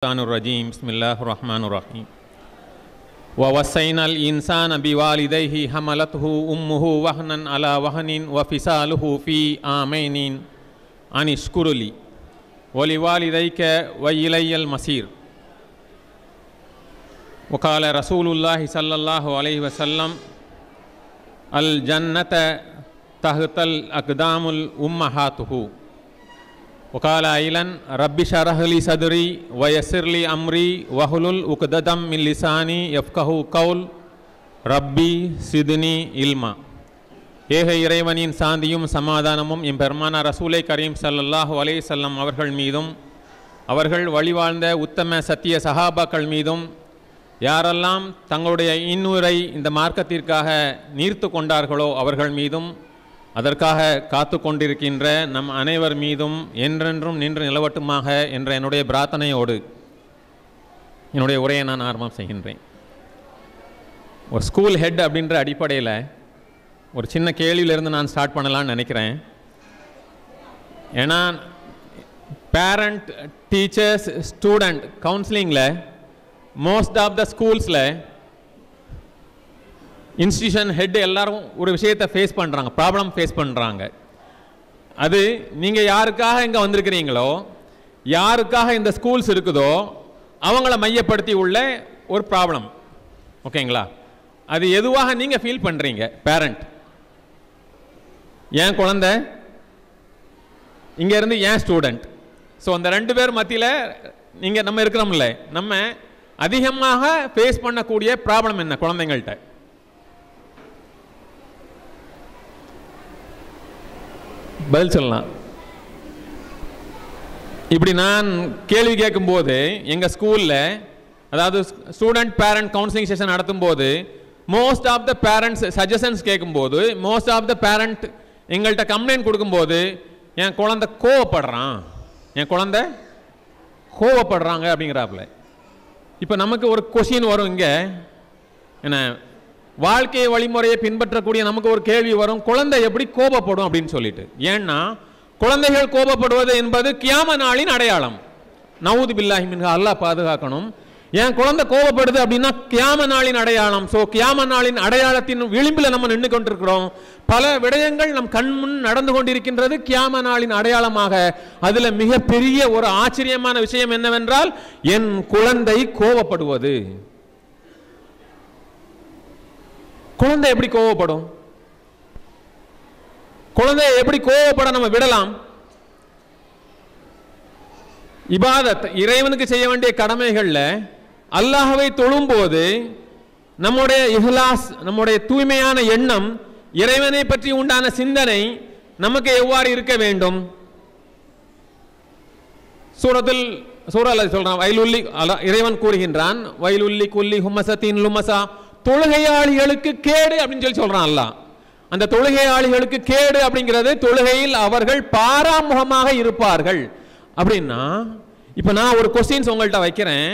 الرجيم بسم الله الرحمن الرحيم ووصينا الإنسان بوالديه حملته أمه وهنا على وهن وفصاله في عامين أن اشكر لي ولوالديك وإلي المصير وقال رسول الله صلى الله عليه وسلم الجنة تحت الأقدام الأمهاته وقال أيضا رب اشرح لي صدري ويسر لي أمري واحلل عقدة من لساني يفقهوا قول ربي زدني علما. ஏக இறைவனின் சாந்தியும் சமாதானமும் எம்பெருமான ரசூலை கரீம் ஸல்லல்லாஹு அலைஹி வஸல்லம் அவர்கள் மீதும் அவர்கள் வழிவாழ்ந்த உத்தம சத்திய சஹாபாக்கள் மீதும் யாரெல்லாம் தங்களுடைய இன்னுரை இந்த மார்க்கத்திற்காக நீர்த்து கொண்டார்களோ அவர்கள் மீதும் அதற்காக காத்து கொண்டிருக்கின்ற நம் அனைவர் மீதும் என்றென்றும் நின்று நிலவட்டுமாக என்ற என்னுடைய பிரார்த்தனையோடு என்னுடைய உரையை நான் ஆரம்பம் செய்கின்றேன். ஒரு ஸ்கூல் ஹெட் அப்படின்ற அடிப்படையில் ஒரு சின்ன கேள்வியிலிருந்து நான் ஸ்டார்ட் பண்ணலான்னு நினைக்கிறேன். ஏன்னா பேரண்ட் டீச்சர்ஸ் ஸ்டூடெண்ட் கவுன்சிலிங்கில் மோஸ்ட் ஆஃப் த ஸ்கூல்ஸில் இன்ஸ்டியூஷன் ஹெட் எல்லாரும் ஒரு விஷயத்தை ஃபேஸ் பண்ணுறாங்க, ப்ராப்ளம் ஃபேஸ் பண்ணுறாங்க. அது நீங்கள் யாருக்காக இங்கே வந்திருக்கிறீங்களோ, யாருக்காக இந்த ஸ்கூல்ஸ் இருக்குதோ அவங்கள மையப்படுத்தி உள்ள ஒரு ப்ராப்ளம். ஓகேங்களா? அது எதுவாக நீங்கள் ஃபீல் பண்ணுறீங்க பேரண்ட், ஏன் குழந்தை இங்கேருந்து ஏன் ஸ்டூடெண்ட். ஸோ அந்த ரெண்டு பேர் மத்தியில் நீங்கள் நம்ம இருக்கிறோம்ல, நம்ம அதிகமாக ஃபேஸ் பண்ணக்கூடிய ப்ராப்ளம் என்ன குழந்தைங்கள்ட்ட? பதில் சொல்லலாம். இப்படி நான் கேள்வி கேட்கும்போது எங்கள் ஸ்கூலில், அதாவது ஸ்டூடெண்ட் பேரண்ட் கவுன்சிலிங் செஷன் நடத்தும்போது most of the parents suggestions கேட்கும்போது, மோஸ்ட் ஆஃப் த பேரண்ட் எங்கள்கிட்ட கம்ப்ளைண்ட் கொடுக்கும்போது என் குழந்தை கோவப்படுறான், என் குழந்தை கோவப்படுறாங்க அப்படிங்கிறாப்புல. இப்போ நமக்கு ஒரு கொஷின் வரும் இங்கே, என்ன வாழ்க்கை வழிமுறையை பின்பற்றக்கூடிய நமக்கு ஒரு கேள்வி வரும், குழந்தை எப்படி கோபப்படும் அப்படின்னு சொல்லிட்டு. ஏன்னா குழந்தைகள் கோபப்படுவது என்பது கியாம நாளின் அடையாளம். நவுது பில்லாஹி மின்ஹா, அல்லாஹ் பாதுகாக்கணும். ஏன் குழந்தை கோபப்படுது அப்படின்னா கியாம நாளின் அடையாளம். ஸோ கியாம நாளின் அடையாளத்தின் விளிம்பில் நம்ம நின்று கொண்டிருக்கிறோம். பல விடயங்கள் நம் கண் முன் நடந்து கொண்டிருக்கின்றது கியாம நாளின் அடையாளமாக. அதில் மிகப்பெரிய ஒரு ஆச்சரியமான விஷயம் என்னவென்றால் என் குழந்தை கோபப்படுவது. குழந்தை எப்படி கோவப்படும்? குழந்தையை எப்படி கோவப்பட நம்ம விடலாம்? இபாதத், இறைவனுக்கு செய்ய வேண்டிய கடமைகளில் அல்லாஹ்வை தொழும்போது நம்முடைய இஹ்லாஸ், நம்முடைய தூய்மையான எண்ணம், இறைவனை பற்றி உண்டான சிந்தனை நமக்கு எவ்வாறு இருக்க வேண்டும்? சூரத்தில் சொல்றான், வயலுல்லி, இறைவன் கூறுகின்றான், வயலுல்லி குல்லி ஹுமசத்தின் லுமசா, தொழுகையாளிகளுக்கு கேடு அப்படின்னு சொல்லி சொல்றான் அல்லாஹ். அந்த தொழுகையாளிகளுக்கு கேடு அப்படிங்கிறது தொழுகையில் அவர்கள் பாராமுகமாக இருப்பார்கள் அப்படின்னா, இப்போ நான் ஒரு கொஸ்டின்ஸ் உங்கள்கிட்ட வைக்கிறேன்.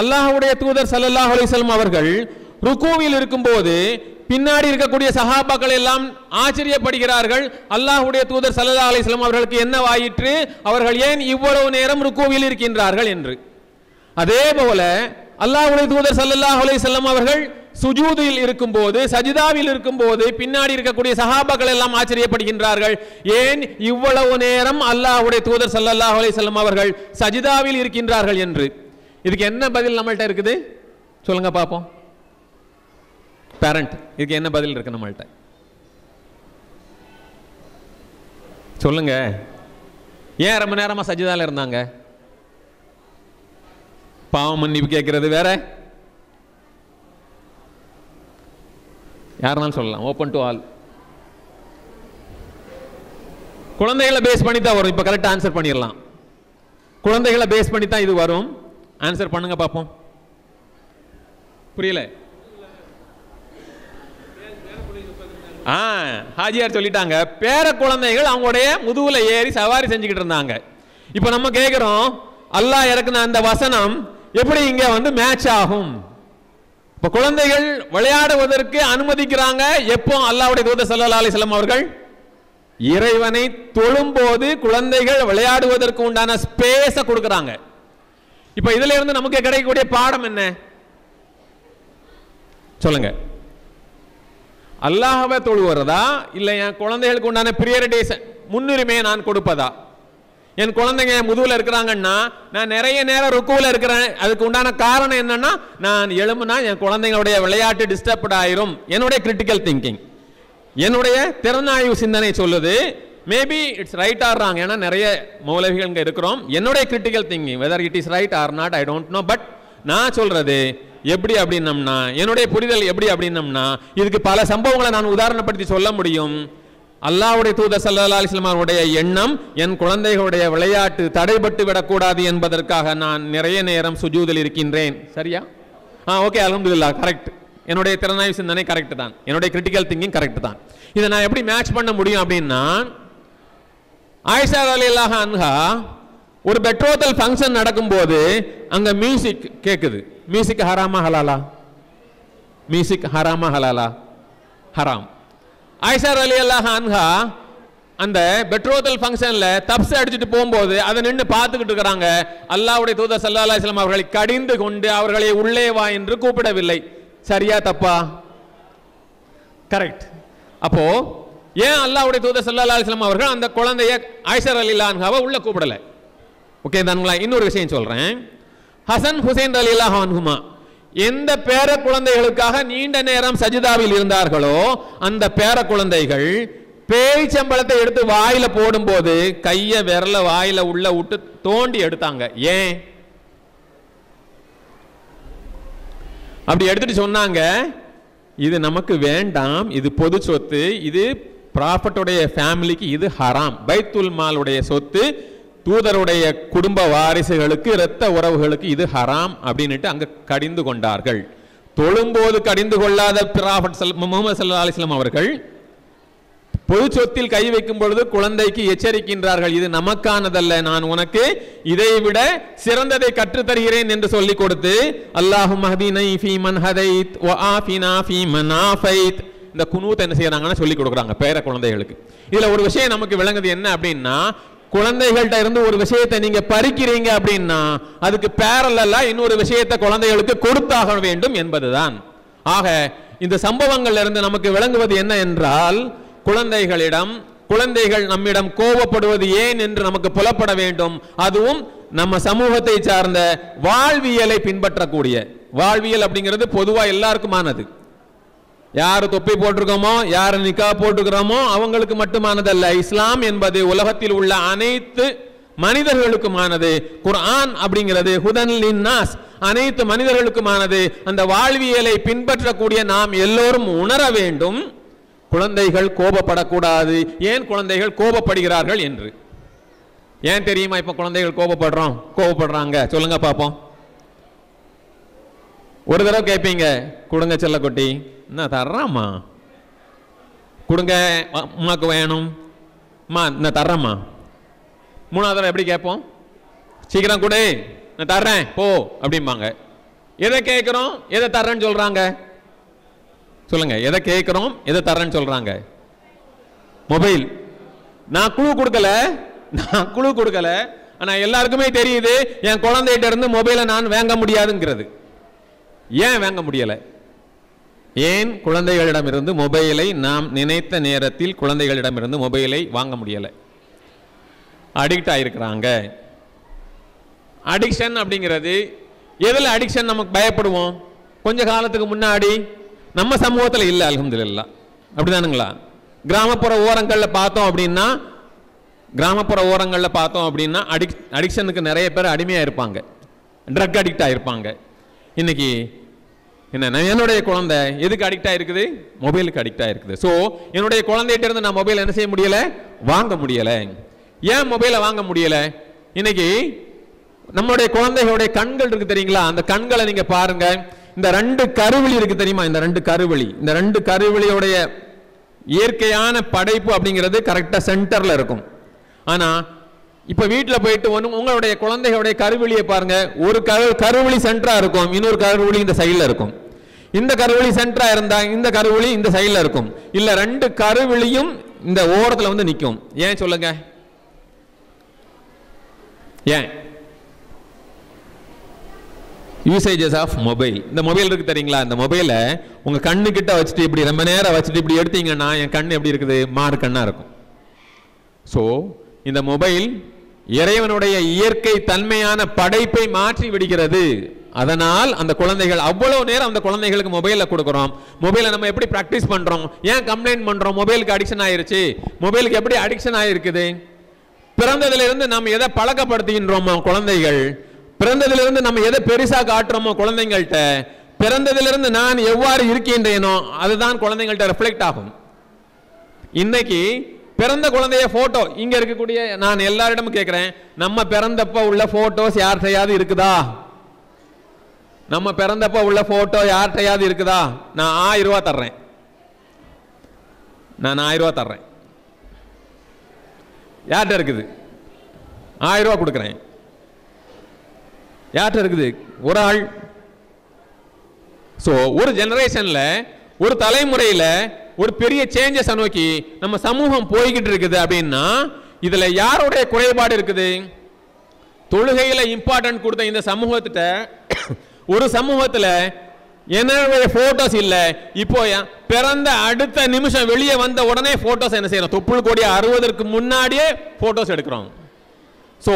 அல்லாஹ்வுடைய தூதர் ஸல்லல்லாஹு அலைஹி வஸல்லம் அவர்கள் ருக்கூவில் இருக்கும்போது பின்னாடி இருக்கக்கூடிய சஹாபாக்கள் எல்லாம் ஆச்சரியப்படுகிறார்கள், அல்லாஹ்வுடைய தூதர் ஸல்லல்லாஹு அலைஹி வஸல்லம் அவர்களுக்கு என்னவாயிற்று, அவர்கள் ஏன் இவ்வளவு நேரம் ருக்கூவில் இருக்கின்றார்கள் என்று. அதே போல அல்லாஹ்வுடைய தூதர் ஸல்லல்லாஹு அலைஹி வஸல்லம் அவர்கள் சுஜூதில் இருக்கும்போது, சஜிதாவில் இருக்கும்போது பின்னாடி இருக்கக்கூடிய சஹாபாக்கள் எல்லாம் ஆச்சரியப்படுகின்றார்கள், ஏன் இவ்வளவு நேரம் அல்லாஹ்வுடைய தூதர் ஸல்லல்லாஹு அலைஹி வஸல்லம் அவர்கள் சஜிதாவில் இருக்கின்றார்கள் என்று. இதுக்கு என்ன பதில் நம்மள்ட்ட இருக்குது சொல்லுங்க பார்ப்போம். பேரண்ட், இதுக்கு என்ன பதில் இருக்கு நம்மள்ட்ட சொல்லுங்க? ஏன் ரொம்ப நேரமா சஜிதால இருந்தாங்க? பாவம் மன்னிப்பு கேட்கிறது வேற, யாருனாலும் சொல்லலாம், ஓப்பன் டு ஆல். குழந்தைகளை பேஸ் பண்ணி தான் வரும். இப்போ கரெக்டாக ஆன்சர் பண்ணிடலாம். குழந்தைகளை பேஸ் பண்ணி தான் இது வரும். ஆன்சர் பண்ணுங்க பார்ப்போம். புரியல? ஹாஜியார் சொல்லிட்டாங்க, பேர குழந்தைகள் அவங்களுடைய முதுகுல ஏறி சவாரி செஞ்சுக்கிட்டு இருந்தாங்க. இப்போ நம்ம கேட்குறோம், அல்லாஹ் இறக்குன அந்த வசனம் எப்படி இங்க வந்து மேட்ச் ஆகும்? இப்போ குழந்தைகள் விளையாடுவதற்கு அனுமதிக்கிறாங்க எப்போ? அல்லாஹ்வுடைய தூதர் ஸல்லல்லாஹு அலைஹி வஸல்லம் அவர்கள் இறைவனை தொழும்போது குழந்தைகள் விளையாடுவதற்கு உண்டான ஸ்பேஸை கொடுக்குறாங்க. இப்ப இதுல இருந்து நமக்கு கிடைக்கக்கூடிய பாடம் என்ன சொல்லுங்க? அல்லாஹ்வை தொழுவதா இல்ல என் குழந்தைகளுக்கு உண்டான பிரியரிட்டிஸ் முன்னுரிமையை நான் கொடுப்பதா? என் குழந்தைங்க முதுகுல இருக்கிறாங்கன்னா நான் நிறைய நேரம் ருக்குல இருக்கிறேன். அதுக்கு உண்டான காரணம் என்னன்னா, நான் எழும்புனா என் குழந்தைங்களுடைய விளையாட்டு டிஸ்டர்ப்ட் ஆயிரும். என்னுடைய கிரிட்டிக்கல் திங்கிங், என்னுடைய திறனாய்வு சிந்தனை சொல்லுது. Maybe it's right or wrong, ஏன்னா நிறைய மௌலவிகள் இங்கே இருக்கிறோம். என்னுடைய critical thinking whether it is right or not I don't know. But நான் சொல்றது எப்படி அப்படின்னம்னா, என்னுடைய புரிதல் எப்படி அப்படின்னம்னா, இதுக்கு பல சம்பவங்களை நான் உதாரணப்படுத்தி சொல்ல முடியும். அல்லாஹ்வுடைய தூதர் ஸல்லல்லாஹு அலைஹி வஸல்லம் அவருடைய எண்ணம் என் குழந்தைகளுடைய விளையாட்டு தடைபட்டு விடக்கூடாது என்பதற்காக நான் நிறைய நேரம் சுஜூதில் இருக்கின்றேன். சரியா? ஓகே, அல்ஹம்துலில்லாஹ், கரெக்ட். என்னுடைய திறனாய்வு சிந்தனை கரெக்ட் தான், என்னுடைய கிரிட்டிக்கல் திங்கிங் கரெக்ட் தான். இதை நான் எப்படி மேட்ச் பண்ண முடியும் அப்படின்னா, ஆயிஷா ரலியல்லாஹு அன்ஹா ஒரு பெட்ரோத்தல் ஃபங்க்ஷன் நடக்கும்போது அங்க மியூசிக் கேட்குது. மியூசிக் ஹராமா ஹலாலா? மியூசிக் ஹராமா ஹலாலா? ஹராம். ஆயிஷா ரலியல்லாஹு அன்ஹா அந்த பெட்ரோத்தல் ஃபங்க்ஷன்ல தப்ஸ் அடிச்சுட்டு போகும்போது அதை நின்று பார்த்துக்கிட்டு இருக்கிறாங்க. அல்லாஹ்வுடைய தூதர் ஸல்லல்லாஹு அலைஹி வஸல்லம் அவர்களை கடிந்து கொண்டு அவர்களை உள்ளே வா என்று கூப்பிடவில்லை. சரியா தப்பா? கரெக்ட். அப்போ ஏன் அல்லாஹ்வுடைய தூதர் ஸல்லல்லாஹு அலைஹி வஸல்லம் அவர்கள் அந்த குழந்தைய ஆயிஷா ரலியல்லாஹு அன்ஹாவை உள்ள கூப்பிடல? ஓகே தானுங்களா? இன்னொரு விஷயம் சொல்றேன். ஹசன் ஹுசைன் ரலியல்லாஹு அன்ஹுமா எந்த பேர குழந்தைகளுக்காக நீண்ட நேரம் சஜிதாவில் இருந்தார்களோ அந்த பேர குழந்தைகள் பேய்ச்சம்பளத்தை எடுத்து வாயில போடும்போது கைய விரல வாயில உள்ள விட்டு தோண்டி எடுத்தாங்க. ஏன் அப்படி எடுத்துட்டு சொன்னாங்க? இது நமக்கு வேண்டாம், இது பொது சொத்து, இது ப்ராஃபட்டுடைய ஃபேமிலிக்கு இது ஹராம், பைத்துல் மாலுடைய சொத்து, தூதருடைய குடும்ப வாரிசுகளுக்கு இரத்த உறவுகளுக்கு இது ஹராம் அப்படின்னுட்டு அங்க கடிந்து கொண்டார்கள். தொழும்போது கடிந்து கொள்ளாத ப்ராஃபட் முஹம்மது ஸல்லல்லாஹு அலைஹி வஸல்லம் அவர்கள் பொது சொத்தில் கை வைக்கும் பொழுது குழந்தைக்கு எச்சரிக்கின்றார்கள், இது நமக்கானதல்ல, நான் உனக்கு இதை விட சிறந்ததை கற்றுத் தருகிறேன் என்று சொல்லிக் கொடுத்து அல்லாஹும்ம ஹ்தினி ஃபீமன் ஹதைத் வ ஆஃபினா ஃபீமன் ஆஃபைத் இந்த குனூத் என்ன செய்யறாங்கன்னு சொல்லி கொடுக்குறாங்க பேர குழந்தைகளுக்கு. இதுல ஒரு விஷயம் நமக்கு விளங்குது என்ன அப்படின்னா, குழந்தைகள்கிட்ட இருந்து ஒரு விஷயத்தை நீங்க பறிக்கிறீங்க அப்படின்னா அதுக்கு பேரலா இன்னொரு விஷயத்தை குழந்தைகளுக்கு கொடுத்தாக வேண்டும் என்பதுதான். ஆக இந்த சம்பவங்கள்ல இருந்து நமக்கு விளங்குவது என்ன என்றால், குழந்தைகள் நம்மிடம் கோபப்படுவது ஏன் என்று நமக்கு புலப்பட வேண்டும். அதுவும் நம்ம சமூகத்தை சார்ந்த வாழ்வியலை பின்பற்றக்கூடிய வாழ்வியல் அப்படிங்கிறது பொதுவா எல்லாருக்குமானது. யாரு தொப்பி போட்டிருக்கோமோ, யாரு நிக்கா போட்டுக்கிறோமோ அவங்களுக்கு மட்டுமானதல்ல. இஸ்லாம் என்பது உலகத்தில் உள்ள அனைத்து மனிதர்களுக்குமானது. குர்ஆன் அப்படிங்கிறது ஹுதன் லின்னாஸ், அனைத்து மனிதர்களுக்குமானது. அந்த வாழ்வியலை பின்பற்றக்கூடிய நாம் எல்லோரும் உணர வேண்டும், குழந்தைகள் கோபப்படக்கூடாது. ஏன் குழந்தைகள் கோபப்படுகிறார்கள் என்று ஏன் தெரியுமா? இப்ப குழந்தைகள் கோபப்படுறாங்க சொல்லுங்க பாப்போம். ஒரு தடவை கேட்பீங்க, கொடுங்க செல்லக்குட்டி, என்ன தர்றாம்மா, கொடுங்க அம்மாக்கு வேணும், அம்மா என்ன தர்றம்மா. மூணாவது தடவை எப்படி கேட்போம்? சீக்கிரம் கொடு, நான் தர்றேன் போ அப்படிம்பாங்க. எதை கேட்கிறோம், எதை தர்றேன்னு சொல்றாங்க? சொல்லுங்க, எதை கேட்கிறோம், எதை தர்றேன்னு சொல்றாங்க? மொபைல். நான் குழு கொடுக்கல, ஆனா எல்லாருக்குமே தெரியுது என் குழந்தைகிட்ட இருந்து மொபைலை நான் வாங்க முடியாதுங்கிறது. ஏன் வாங்க முடியல? ஏன் குழந்தைகளிடமிருந்து மொபைலை நாம் நினைத்த நேரத்தில் குழந்தைகளிடமிருந்து மொபைலை வாங்க முடியல? அடிக்ட் ஆயிருக்கிறாங்க. அடிக்ஷன் அப்படிங்கிறது எதில் அடிக்ஷன் நமக்கு பயப்படுவோம்? கொஞ்ச காலத்துக்கு முன்னாடி நம்ம சமூகத்தில் இல்லை, அல்ஹம்துலில்லாஹ், அப்படிதானுங்களா? கிராமப்புற ஓரங்களில் பார்த்தோம் அப்படின்னா அடிக்ஷனுக்கு நிறைய பேர் அடிமையாக இருப்பாங்க, ட்ரக் அடிக்ட் ஆகிருப்பாங்க. இன்னைக்கு என்ன, என்னுடைய குழந்தை எதுக்கு அடிக்ட் ஆயிருக்குது? மொபைலுக்கு அடிக்ட் ஆயிருக்குது. ஸோ என்னுடைய குழந்தைகிட்ட இருந்து நான் மொபைல் என்ன செய்ய முடியல? வாங்க முடியல. ஏன் மொபைலை வாங்க முடியல? இன்னைக்கு நம்மளுடைய குழந்தைகளுடைய கண்கள் இருக்கு தெரியுங்களா? அந்த கண்களை நீங்க பாருங்க. இந்த ரெண்டு கருவிழி இருக்கு தெரியுமா? இந்த ரெண்டு கருவிழியோடைய இயற்கையான படைப்பு அப்படிங்கிறது கரெக்டா சென்டர்ல இருக்கும். ஆனா இப்ப வீட்டுல போயிட்டு உங்களுடைய குழந்தைகளுடைய கருவிழியை பாருங்க. ஒரு கருவிழி சென்டரா இருக்கும், இன்னொரு கருவிழி இந்த சைட்ல இருக்கும். இந்த கருவிழி சென்டரா இருந்தா இந்த கருவிழி இந்த சைட்ல இருக்கும். இல்ல ரெண்டு கருவிழியும் இந்த ஓரத்துல வந்து நிற்கும். ஏன் சொல்லுங்க? ஏன் யூசேஜஸ் ஆஃப் மொபைல். இந்த மொபைல் இருக்கு தெரியுங்களா, இந்த மொபைலை உங்க கண்ணு கிட்ட வச்சுட்டு இப்படி ரொம்ப நேரம் வச்சுட்டு இப்படி எடுத்தீங்கன்னா என் கண் எப்படி இருக்குது, மாறு கண்ணா இருக்கும். ஸோ இந்த மொபைல் இறைவனுடைய இயற்கை தன்மையான படைப்பை மாற்றி விடுகிறது. அதனால் அந்த குழந்தைகள் அவ்வளவு நேரம் அந்த குழந்தைகளுக்கு மொபைலை கொடுக்குறோம். மொபைலை நம்ம எப்படி ப்ராக்டிஸ் பண்றோம், ஏன் கம்ப்ளைண்ட் பண்றோம், மொபைலுக்கு அடிக்ஷன் ஆயிருச்சு. மொபைலுக்கு எப்படி அடிக்ஷன் ஆயிருக்குது? பிறந்ததிலிருந்து நம்ம எதை பழக்கப்படுத்துகின்றோமோ குழந்தைகள், பிறந்ததிலிருந்து நம்ம எதை பெருசா காட்டுறோமோ குழந்தைங்கள்ட்ட, பிறந்ததிலிருந்து நான் எவ்வாறு இருக்கின்றேனோ அதுதான் குழந்தைங்கள்ட்ட ரிஃப்ளெக்ட் ஆகும். இன்னைக்கு பிறந்த குழந்தைய போட்டோ இங்க இருக்கக்கூடிய நான் எல்லாரிடமும் கேட்கிறேன், நம்ம பிறந்தப்ப உள்ள போட்டோஸ் யார்கிட்டயாவது இருக்குதா? நம்ம பிறந்தப்ப உள்ள போட்டோ யார்கிட்டயாவது இருக்குதா? நான் 1000 ரூபாய் தர்றேன், நான் 1000 ரூபாய் தர்றேன். யார்கிட்ட இருக்குது? 1000 ரூபாய் கொடுக்குறேன். யார்கிட்ட இருக்குது? ஒரு ஆள். ஸோ ஒரு ஜெனரேஷன்ல ஒரு தலைமுறையில ஒரு பெரிய சேஞ்சஸ் நோக்கி நம்ம சமூகம் போய்கிட்டு இருக்குது. அப்படின்னா இதுல யாருடைய குறைபாடு இருக்குது? தொழுகையில இம்பார்ட்டன்ட் கொடுத்த இந்த சமூகத்திட்ட ஒரு சமூகத்துல என்னுடைய போட்டோஸ் இல்ல. இப்போ பிறந்த அடுத்த நிமிஷம் வெளியே வந்த உடனே போட்டோஸ் என்ன செய்யறோம்? தொப்புள் கொடி 60க்கு முன்னாடியே போட்டோஸ் எடுக்கிறோம். சோ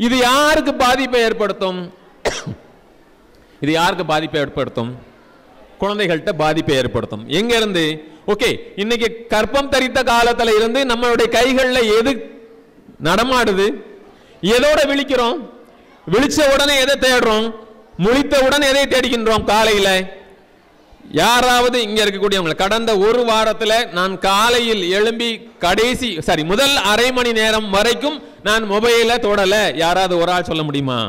இது யாருக்கு பாதிப்பை ஏற்படுத்தும்? இது யாருக்கு பாதிப்பை ஏற்படுத்தும்? குழந்தைகள்கிட்ட பாதிப்பை ஏற்படுத்தும். எங்க இருந்து? ஓகே, இன்னைக்கு கற்பம் தரித்த காலத்துல இருந்து நம்மளுடைய கைகள்ல எது நடமாடுது? எதோட விழிக்கிறோம்? விழிச்ச உடனே எதை தேடுறோம்? முழித்த உடனே எதை தேடுகின்றோம்? காலையில யாராவது இங்க இருக்கக்கூடியவங்க கடந்த ஒரு வாரத்துல நான் காலையில் எழும்பி முதல் அரை மணி நேரம் வரைக்கும் நான் மொபைல தொடல, யாராவது ஒரு ஆள் சொல்ல முடியுமா?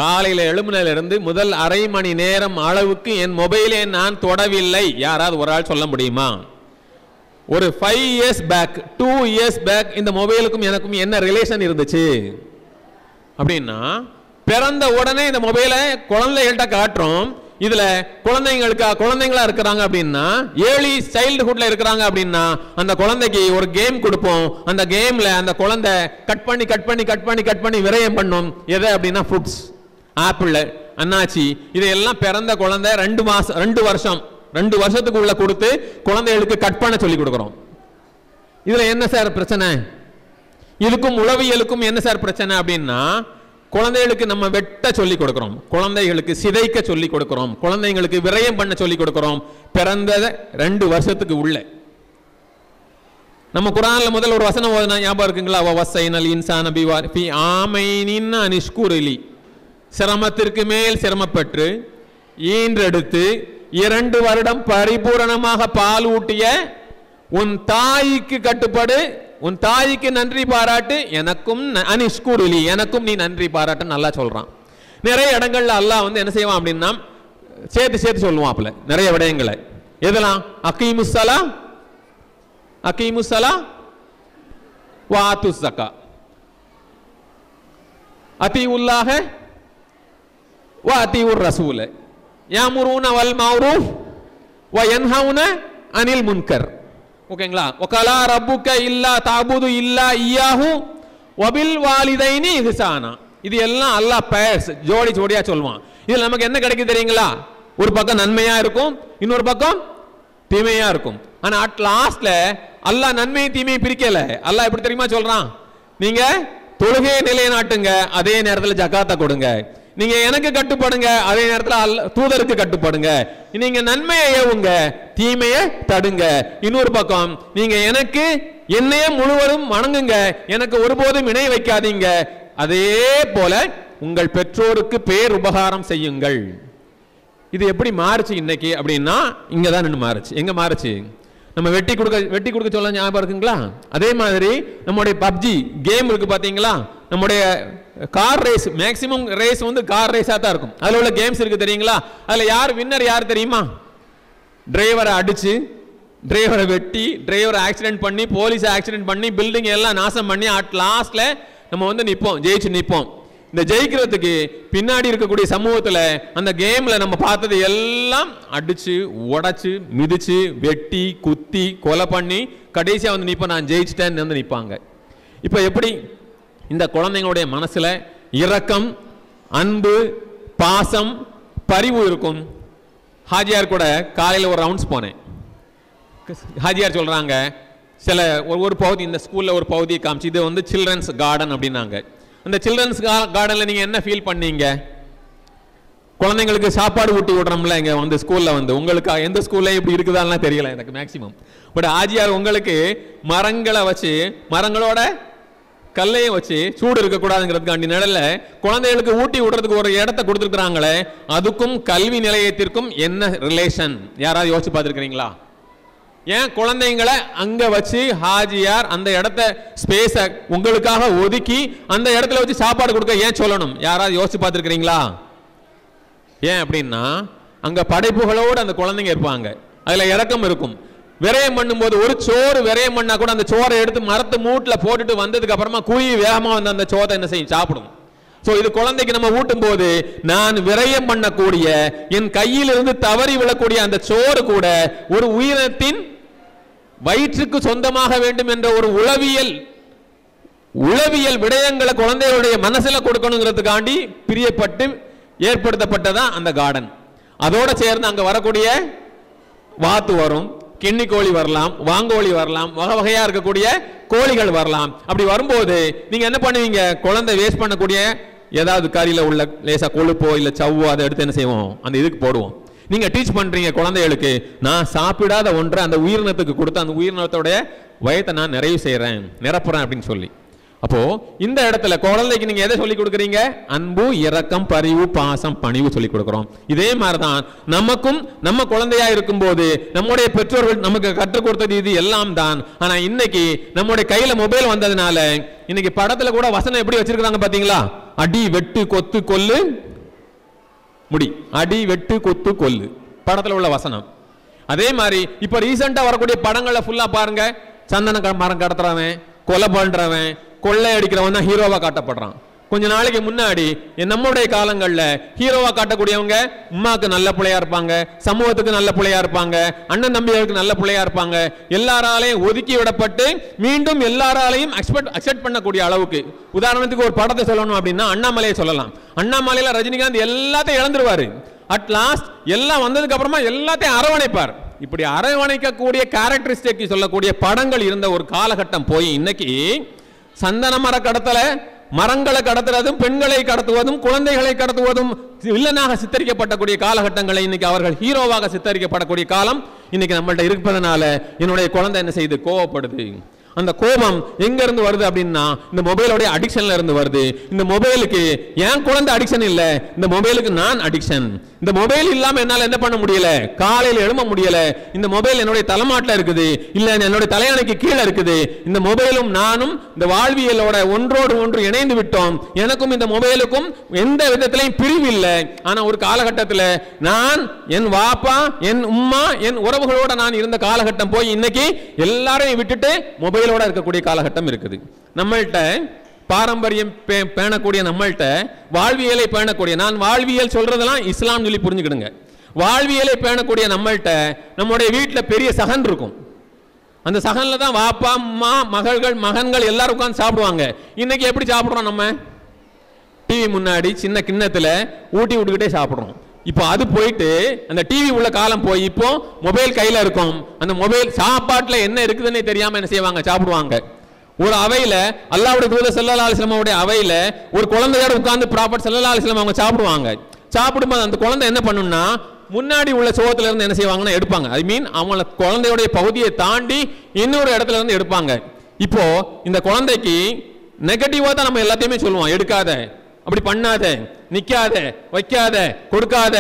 காலையில எழும்புனதுல இருந்து முதல் அரை மணி நேரம் அளவுக்கு என் மொபைலை நான் தொடவில்லை, யாராவது ஒரு ஆள் சொல்ல முடியுமா? ஒரு 5 years பேக் 2 years பேக் இந்த மொபைலுக்கும் எனக்கும் என்ன ரிலேஷன் இருந்துச்சு அப்படின்னா, பிறந்த உடனே இந்த மொபைலை குழந்தைகள்கிட்ட காட்டுறோம். இதுல குழந்தைங்களா இருக்கிறாங்க அப்படின்னா, ஏர்லி சைல்டுஹுட்ல இருக்கிறாங்க அப்படின்னா அந்த குழந்தைக்கு ஒரு கேம் கொடுப்போம். அந்த கேம்ல அந்த குழந்தை கட் பண்ணி விரயம் பண்ணும். எதை அப்படின்னா ஃபுட்ஸ், ஆப்பிள், அன்னாச்சி, இதையெல்லாம் பிறந்த குழந்தை 2 வருஷத்துக்கு உள்ள கொடுத்து குழந்தைகளுக்கு கட் பண்ண சொல்லி கொடுக்கிறோம். இதுல என்ன சார் பிரச்சனை? இதுக்கும் உளவியலுக்கும் என்ன சார் பிரச்சனை அப்படின்னா, குழந்தைகளுக்கு நம்ம வெட்ட சொல்லி கொடுக்கிறோம், குழந்தைகளுக்கு சிதைக்க சொல்லி கொடுக்கிறோம், குழந்தைங்களுக்கு விரயம் பண்ண சொல்லி கொடுக்கிறோம் பிறந்த 2 வருஷத்துக்கு உள்ள. நம்ம குர்ஆன்ல முதல் ஒரு வசனம் ஓதுனா ஞாபகம் இருக்குங்களா? வஸைனல் இன்சான ஃபீ ஆமைனின் அனிஷ்குரிலி, சிரமத்திற்கு மேல் சிரமப்பட்டு ஈன்றெடுத்து 2 வருடம் பரிபூரணமாக பால் ஊட்டிய உன் தாய்க்கு கட்டுப்படு, உன் தாய்க்கு நன்றி பாராட்டு, எனக்கும் அனிஷ்குரிலி, எனக்கும் நீ நன்றி பாராட்டு நல்லா சொல்றான். நிறைய இடங்கள்ல அல்லாஹ் வந்து என்ன செய்வான் அப்படின்னா சேர்த்து சொல்லுவான் நிறைய விடயங்களை. எதெல்லாம்? அகீமுஸ்ஸலா வஆத்துஸ் ஸக்கா அத்தீஉல்லாஹ வ அத்தீஉர் ரசூல யாமுரூன வல் மஅரூஃப் வ யன்ஹவுன அனில் முன்கர். ஓகேங்களா? வகலா ரப்புக இல்லா தஅபுது இல்லா இய்யாஹு வபில் வாலிதைனி இஹ்சானா. இது எல்லாம் அல்லாஹ் பேர்ஸ் ஜோடியா சொல்வான். இதுல நமக்கு என்ன கிடைக்குது தெரியுங்களா? ஒரு பக்கம் நன்மையா இருக்கும், இன்னொரு பக்கம் தீமையா இருக்கும். ஆனா அட் லாஸ்ட்ல அல்லாஹ் நன்மையை தீமையை பிரிக்கல. அல்லாஹ் எப்படி தெரியுமா சொல்றான்? நீங்க தொழுகையை நிலைநாட்டுங்க, அதே நேரத்தில் ஜகாத்தை கொடுங்க. நீங்க எனக்கு கட்டுப்படுங்க, அதே நேரத்தில் தூதருக்கு கட்டுப்படுங்க. நீங்க நன்மையை ஏவுங்க, தீமையை தடுங்க. இன்னொரு பக்கம் நீங்க எனக்கு என்னையே முழுவதும் வணங்குங்க, எனக்கு ஒருபோதும் இணை வைக்காதீங்க. அதே போல உங்கள் பெற்றோருக்கு பேர் உபகாரம் செய்யுங்கள். இது எப்படி மாறுச்சு இன்னைக்கு அப்படின்னா, இங்கதான் நின்று மாறுச்சு. எங்க மாறுச்சு? நம்ம வெட்டி கொடுக்க சொல்ல ஞாபகம் இருக்குங்களா? அதே மாதிரி நம்முடைய பப்ஜி கேம் இருக்கு பாத்தீங்களா? நம்முடைய கார் ரேஸ், மேக்சிமம் ரேஸ் வந்து கார் ரேஸா தான் இருக்கும். அதுல உள்ள கேம்ஸ் இருக்கு தெரியுங்களா? அதுல யார் வின்னர் யார் தெரியுமா? டிரைவரை அடிச்சு, டிரைவரை வெட்டி, டிரைவரை ஆக்சிடென்ட் பண்ணி, போலீஸ் ஆக்சிடென்ட் பண்ணி, பில்டிங் எல்லாம் நாசம் பண்ணி அட் லாஸ்ட்ல நம்ம வந்து நிற்போம், ஜெயிச்சு நிற்போம். இந்த ஜெயிக்கிறதுக்கு பின்னாடி இருக்கக்கூடிய சமூகத்தில் அந்த கேம்ல நம்ம பார்த்தது எல்லாம் அடிச்சு உடைச்சு மிதிச்சு வெட்டி குத்தி கொலை பண்ணி கடைசியா வந்து நிற்ப நான் ஜெயிச்சிட்டேன்னு வந்து நிற்பாங்க. இப்போ எப்படி இந்த குழந்தைங்களுடைய மனசுல இரக்கம், அன்பு, பாசம், பரிவு இருக்கும். ஹாஜியார் கூட காலையில் ஒரு ரவுண்ட்ஸ் போனேன். ஹாஜியார் சொல்கிறாங்க, சில ஒரு பகுதி இந்த ஸ்கூலில் ஒரு பகுதியை காமிச்சு, இது வந்து சில்ட்ரன்ஸ் கார்டன் அப்படின்னாங்க. அந்த சில்ட்ரன்ஸ் கார்டனில் நீங்கள் என்ன ஃபீல் பண்ணீங்க? குழந்தைங்களுக்கு சாப்பாடு ஊட்டி விடுறோம்ல இங்கே வந்து ஸ்கூலில் வந்து, உங்களுக்கு எந்த ஸ்கூல்ல இப்படி இருக்குதான்லாம் தெரியல எனக்கு மேக்சிமம். பட் ஆஜியார் உங்களுக்கு மரங்களை வச்சு, மரங்களோட கல்லையும் வச்சு, சூடு இருக்கக்கூடாதுங்கிறதுக்காண்டி நிழல்ல குழந்தைகளுக்கு ஊட்டி விடுறதுக்கு ஒரு இடத்த கொடுத்துருக்குறாங்களே, அதுக்கும் கல்வி நிலையத்திற்கும் என்ன ரிலேஷன்? யாராவது யோசிச்சு பார்த்துருக்கிறீங்களா? ஏன் குழந்தைங்களை அங்க வச்சு ஹாஜியார் அந்த இடத்த ஸ்பேஸ உங்களுக்காக ஒதுக்கி அந்த இடத்துல வச்சு சாப்பாடு கொடுக்க ஏன் சொல்லணும்? யாராவது யோசிச்சு பார்த்துருக்கிறீங்களா? ஏன் அப்படின்னா, அங்க படைப்புகளோடு அந்த குழந்தைங்க இருப்பாங்க, அதுல இறக்கம் இருக்கும். விரயம் பண்ணும்போது ஒரு சோறு விரயம் பண்ணா கூட அந்த சோறை எடுத்து மரத்து மூட்டில் போட்டுட்டு வந்ததுக்கு அப்புறமா குழி வேகமா வந்து அந்த சோத்தை என்ன செய்யும்? சாப்பிடும். சோ இது குழந்தைக்கு நம்ம ஊட்டும் போது, நான் விரயம் பண்ணக்கூடிய என் கையிலிருந்து தவறி விழக்கூடிய அந்த சோறு கூட ஒரு உயிரினத்தின் வயிற்றுக்கு சொந்தமாக வேண்டும் என்ற ஒரு உளவியல் விடயங்களை குழந்தைகளுடைய மனசுல கொடுக்கணுங்கிறதுக்காண்டி பிரியப்பட்டு ஏற்படுத்தப்பட்டதான் அந்த கார்டன். அதோட சேர்ந்து அங்க வரக்கூடிய வாத்து வரும், கிண்ணி கோழி வரலாம், வாங்கோழி வரலாம், வகை வகையா இருக்கக்கூடிய கோழிகள் வரலாம். அப்படி வரும்போது நீங்க என்ன பண்ணுவீங்க? குழந்தை வேஸ்ட் பண்ணக்கூடிய ஏதாவது கறியில உள்ள லேசா கொழுப்போ இல்ல சவ்வோ அதை எடுத்து என்ன செய்வோம்? அந்த இதுக்கு போடுவோம். நீங்க டீச் பண்றீங்க குழந்தைகளுக்கு, நான் சாப்பிடாத ஒன்றை அந்த உயிரினத்துக்கு கொடுத்து அந்த உயிரினத்தோட வயத்தை நான் நிறைவு செய்யறேன், நிரப்புறேன் அப்படின்னு சொல்லி. அப்போ இந்த இடத்துல குழந்தைக்கு நீங்க எதை சொல்லி கொடுக்குறீங்க? அன்பு, இரக்கம், பரிவு, பாசம், பணிவு சொல்லி கொடுக்கிறோம். இதே மாதிரிதான் நமக்கும் நம்ம குழந்தையா இருக்கும் போது நம்முடைய பெற்றோர்கள் நமக்கு கற்றுக் கொடுத்தது இது எல்லாம் தான். ஆனா இன்னைக்கு நம்முடைய கையில மொபைல் வந்ததுனால இன்னைக்கு படத்துல கூட வசனம் எப்படி வச்சிருக்காங்க பாத்தீங்களா? அடி, வெட்டு, கொத்து, கொல்லு, முடி. அடி, வெட்டு, கொத்து, கொல்லு படத்துல உள்ள வசனம். அதே மாதிரி இப்ப ரீசெண்டா வரக்கூடிய படங்களை ஃபுல்லா பாருங்க. சந்தன மரம் கடத்துறவன், கொலை பண்றவன், கொள்ளை அடிக்கிறவன் தான் ஹீரோவா காட்டப்படுறான். கொஞ்ச நாளைக்கு முன்னாடி நம்முடைய காலங்கள்ல ஹீரோவா காட்டக்கூடியவங்க உமாக்கு நல்ல பிள்ளையா இருப்பாங்க, சமூகத்துக்கு நல்ல பிள்ளையா இருப்பாங்க, அண்ணன் தம்பிகளுக்கு நல்ல பிள்ளையா இருப்பாங்க. எல்லாராலையும் ஒதுக்கி விடப்பட்டு மீண்டும் எல்லாராலையும் அக்செப்ட் பண்ணக்கூடிய அளவுக்கு. உதாரணத்துக்கு ஒரு படத்தை சொல்லணும் அப்படின்னா அண்ணாமலையை சொல்லலாம். அண்ணாமலையில ரஜினிகாந்த் எல்லாத்தையும் இழந்துருவாரு. அட் லாஸ்ட் எல்லாம் வந்ததுக்கு அப்புறமா எல்லாத்தையும் அரவணைப்பார். இப்படி அரவணைக்கக்கூடிய கேரக்டரிஸ்டிக் சொல்லக்கூடிய படங்கள் இருந்த ஒரு காலகட்டம் போய் இன்னைக்கு சந்தன மர கடத்தல, மரங்களை கடத்துவதும், பெண்களை கடத்துவதும், குழந்தைகளை கடத்துவதும் வில்லனாக சித்தரிக்கப்படக்கூடிய காலகட்டங்களை இன்னைக்கு அவர்கள் ஹீரோவாக சித்தரிக்கப்படக்கூடிய காலம் இன்னைக்கு நம்மள்ட்ட இருப்பதனால என்னுடைய குழந்தை என்ன செய்யுது? கோவப்படுது. அந்த கோபம் எங்க இருந்து வருது அப்படின்னா இந்த மொபைலோட அடிக்ஷன்ல இருந்து வருது. இந்த மொபைலுக்கு என் குழந்தை அடிக்ஷன் இல்ல, இந்த மொபைலுக்கு நான் அடிக்ஷன். இந்த மொபைல் இல்லாம என்னால என்ன பண்ண முடியல? காலையில எழும்ப முடியல. இந்த மொபைல் என்னுடைய தலைமாட்டில் இருக்குது, இல்ல என்னுடைய தலையணைக்கு கீழே இருக்குது. இந்த மொபைலும் நானும் இந்த வாழ்வியலோட ஒன்றோடு ஒன்று இணைந்து விட்டோம். எனக்கும் இந்த மொபைலுக்கும் எந்த விதத்திலையும் பிரிவு இல்லை. ஆனா ஒரு காலகட்டத்தில் நான் என் வாப்பா, என் உம்மா, என் உறவுகளோட நான் இருந்த காலகட்டம் போய் இன்னைக்கு எல்லாரையும் விட்டுட்டு மொபைலோட இருக்கக்கூடிய காலகட்டம் இருக்குது. நம்மள்ட்ட பாரம்பரியம் பேணக்கூடிய, நம்மள்ட்ட வாழ்வியலை பேணக்கூடிய, நான் வாழ்வியல் சொல்றதெல்லாம் இஸ்லாம் சொல்லி புரிஞ்சுக்கிடுங்க. வாழ்வியலை பேணக்கூடிய நம்மள்ட்ட நம்முடைய வீட்டில் பெரிய சகன் இருக்கும். அந்த சகன்ல தான் வாப்பா, அம்மா, மகள்கள், மகன்கள் எல்லாரும் உட்கார்ந்து சாப்பிடுவாங்க. இன்னைக்கு எப்படி சாப்பிடுறோம்? நம்ம டிவி முன்னாடி சின்ன கிண்ணத்துல ஊட்டி விட்டுக்கிட்டே சாப்பிடுறோம். இப்போ அது போயிட்டு அந்த டிவி உள்ள காலம் போய் இப்போ மொபைல் கையில இருக்கும். அந்த மொபைல் சாப்பாட்டுல என்ன இருக்குதுன்னு தெரியாம என்ன செய்வாங்க? சாப்பிடுவாங்க. ஒரு அவையில அல்லாஹ்வுடைய தூதர் ஸல்லல்லாஹு அலைஹி வஸல்லம் உடைய அவையில ஒரு குழந்தையோட உட்கார்ந்து ப்ராஃபட் ஸல்லல்லாஹு அலைஹி வஸல்லம் அவங்க சாப்பிடுவாங்க. சாப்பிடும்போது அந்த குழந்தை என்ன பண்ணும்னா முன்னாடி உள்ள சோத்துல இருந்து என்ன செய்வாங்கன்னா எடுப்பாங்க. ஐ மீன் அவங்க குழந்தையோடைய பகுதியை தாண்டி இன்னொரு இடத்துல இருந்து எடுப்பாங்க. இப்போ இந்த குழந்தைக்கு நெகட்டிவா தான் நம்ம எல்லாத்தையுமே சொல்லுவோம். எடுக்காத, அப்படி பண்ணாத, நிக்காத, வைக்காத, கொடுக்காத,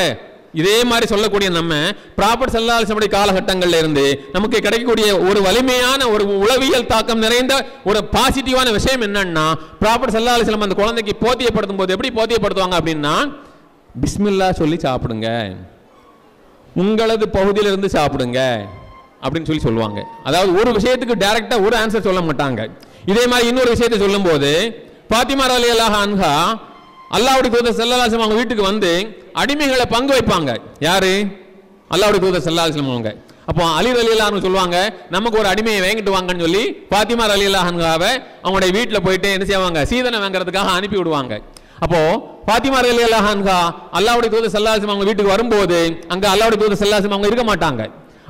இதே மாதிரி சொல்லக்கூடிய நம்ம ப்ராஃபட் ஸல்லல்லாஹு அலைஹி வஸல்லம் காலகட்டங்கள்ல இருந்து நமக்கு கிடைக்கக்கூடிய ஒரு வலிமையான ஒரு உளவியல் தாக்கம் நிறைந்த ஒரு பாசிட்டிவான விஷயம் என்னன்னா, ப்ராஃபட் ஸல்லல்லாஹு அலைஹி வஸல்லம் அந்த குழந்தைக்கு போத்தியப்படுத்தும் போது எப்படி போத்தியப்படுத்துவாங்க அப்படின்னா, பிஸ்மில்லா சொல்லி சாப்பிடுங்க, உங்களது பகுதியிலிருந்து சாப்பிடுங்க அப்படின்னு சொல்லி சொல்லுவாங்க. அதாவது ஒரு விஷயத்துக்கு டைரக்டா ஒரு ஆன்சர் சொல்ல மாட்டாங்க. இதே மாதிரி இன்னொரு விஷயத்தை சொல்லும் போது பாத்திமா ரலியல்லாஹு அன்ஹா அல்லாஹ்வுடைய தூதர் ஸல்லல்லாஹு அலைஹி வஸல்லம் அவங்க வீட்டுக்கு வந்து அடிமைகளை பங்கு வைப்பாங்க. யாரு? அல்லாஹ்வுடைய தூதர் ஸல்லல்லாஹு அலைஹி வஸல்லம் அவங்க. அப்போ அலி ரலியல்லாஹு அன்ஹு சொல்லுவாங்க, நமக்கு ஒரு அடிமையை வாங்கிட்டு வாங்கன்னு சொல்லி பாத்திமா ரலியல்லாஹு அன்ஹாவை அவங்களுடைய வீட்டில் போயிட்டு என்ன செய்வாங்க? சீதனை வாங்குறதுக்காக அனுப்பி விடுவாங்க. அப்போ பாத்திமா ரலியல்லாஹு அன்ஹா அல்லாஹ்வுடைய தூதர் ஸல்லல்லாஹு அலைஹி வஸல்லம் அவங்க வீட்டுக்கு வரும்போது அங்க அல்லாஹ்வுடைய தூதர் ஸல்லல்லாஹு அலைஹி வஸல்லம் அவங்க இருக்க மாட்டாங்க.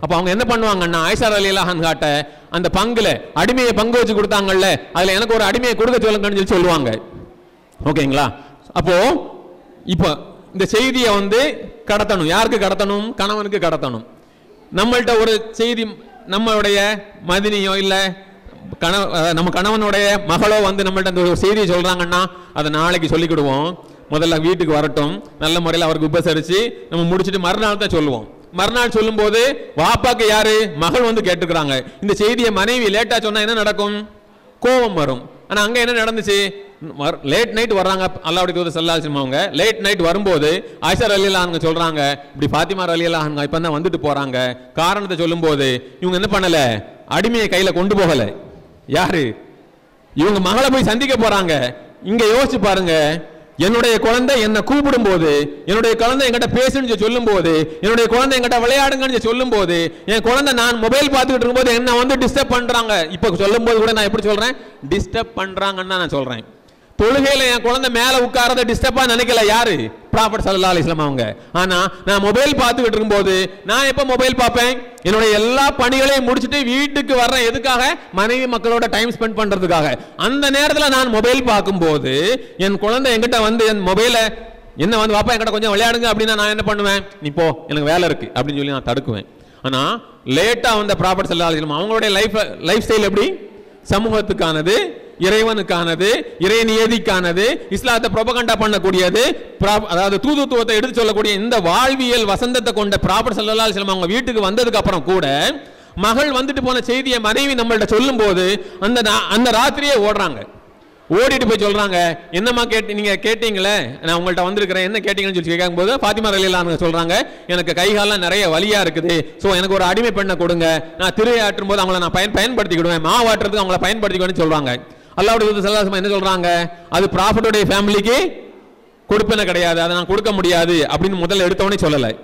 அப்ப அவங்க என்ன பண்ணுவாங்கன்னா ஆயிஷா ரலியல்லாஹு அன்ஹாட்ட அந்த பங்குல அடிமையை பங்கு வச்சு கொடுத்தாங்கல்ல, அதுல எனக்கு ஒரு அடிமையை கொடுக்க சொல்லுங்கன்னு சொல்லி சொல்லுவாங்க. ஓகேங்களா? அப்போ இப்போ இந்த செய்தியை கடத்தணும். யாருக்கு கடத்தணும்? கணவனுக்கு கடத்தணும். நம்மள்ட்ட ஒரு செய்தி நம்மளுடைய மதினியோ இல்ல நம்ம கணவனுடைய மகளோ நம்மள்ட்ட அந்த ஒரு செய்தியை சொல்றாங்கன்னா அதை நாளைக்கு சொல்லிக்கிடுவோம். முதல்ல வீட்டுக்கு வரட்டும், நல்ல முறையில் அவருக்கு உபசரிச்சு நம்ம முடிச்சுட்டு மறுநாள் தான் சொல்லுவோம். மறுநாள் சொல்லும் போது வாப்பாக்கு யாரு? மகள் கேட்டுக்கிறாங்க. இந்த செய்தியை மனைவி லேட்டா சொன்னா என்ன நடக்கும்? கோபம் வரும். ஆனா அங்க என்ன நடந்துச்சு? லேட் நைட் வர்றாங்க அல்லாஹ்வுடைய தூதர் ஸல்லல்லாஹு அலைஹி வஸல்லம் அவங்க. லேட் நைட் வரும்போது ஆயிஷா ரலியல்லாஹு அன்ஹா சொல்றாங்க, இப்படி ஃபாத்திமா ரலியல்லாஹு அன்ஹா இப்பதான் வந்துட்டு போறாங்க. காரணத்தை சொல்லும் போது இவங்க என்ன பண்ணல? அடிமையை கையில கொண்டு போகல. யாரு? இவங்க மகளை போய் சந்திக்க போறாங்க. இங்க யோசிச்சு பாருங்க, என்னுடைய குழந்தை என்ன கூப்பிடும் போது, என்னுடைய குழந்தை என்கிட்ட பேசுன்னு சொல்லும் போது, என்னுடைய குழந்தை என்கிட்ட விளையாடுங்கன்னு சொல்லும் போது, என் குழந்தை நான் மொபைல் பார்த்துக்கிட்டு இருக்கும்போது என்ன டிஸ்டர்ப் பண்றாங்க. இப்ப சொல்லும் போது கூட நான் எப்படி சொல்றேன்? டிஸ்டர்ப் பண்றாங்கன்னு நான் சொல்றேன். தொழுகையில என் குழந்தை மேல உட்காரத டிஸ்டர்பா நினைக்கல யாரு? ப்ராஃபட் ஸல்லல்லாஹு அலைஹி வஸல்லம் அவங்க. ஆனா நான் மொபைல் பார்த்துக்கிட்டு இருக்கும்போது நான் எப்ப மொபைல் பார்ப்பேன்? என்னுடைய எல்லா பணிகளையும் முடிச்சுட்டு வீட்டுக்கு வர்றேன். எதுக்காக? மனைவி மக்களோட டைம் ஸ்பெண்ட் பண்றதுக்காக. அந்த நேரத்தில் நான் மொபைல் பார்க்கும்போது என் குழந்தை என்கிட்ட என் மொபைல என்ன வாப்பா என்கிட்ட கொஞ்சம் விளையாடுங்க அப்படின்னா நான் என்ன பண்ணுவேன்? நீ போ, எனக்கு வேலை இருக்கு அப்படின்னு சொல்லி நான் தடுக்குவேன். ஆனா லேட்டா ப்ராஃபட் ஸல்லல்லாஹு அலைஹி வஸல்லம் அவங்களுடைய லைஃப் ஸ்டைல் எப்படி? சமூகத்துக்கானது, இறைவனுக்கானது, இறை நியதிக்கானது, இஸ்லாத்தை ப்ரொபகண்டா பண்ணக்கூடியது, அதாவது தூதுத்துவத்தை எடுத்து சொல்லக்கூடிய இந்த வாழ்வியல் வசந்தத்தை கொண்ட ப்ராஃபட் ஸல்லல்லாஹு அலைஹி வஸல்லம் அவங்க வீட்டுக்கு வந்ததுக்கு அப்புறம் கூட மகள் வந்துட்டு போன செய்தியை மனைவி நம்மள்ட்ட சொல்லும் போது அந்த ராத்திரியே ஓடுறாங்க. ஓடிட்டு போய் சொல்றாங்க, என்னம்மா நீங்க கேட்டீங்களே, நான் உங்கள்ட்ட வந்திருக்கிறேன், என்ன கேட்டீங்கன்னு சொல்லி கேட்கும்போது ஃபாத்திமா ரலியல்லாஹு அன்ஹா சொல்றாங்க, எனக்கு கைகாலெல்லாம் நிறைய வலியா இருக்குது, ஸோ எனக்கு ஒரு அடிமை பெண்ணை கொடுங்க, நான் திருவையாற்றும் போது அவங்கள நான் பயன்படுத்திக்கிடுவேன், மாவாட்டுறதுக்கு அவங்கள பயன்படுத்திக்கணும்னு சொல்றாங்க. அல்லாஹ்வுடைய தூதர் ஸல்லல்லாஹு அலைஹி வஸல்லம் என்ன சொல்றாங்க? அது ப்ராஃபட்டுடைய ஃபேமிலிக்கு கொடுப்பன கிடையாது, அதை நான் கொடுக்க முடியாது அப்படின்னு முதல்ல எடுத்தவனே சொல்லலை.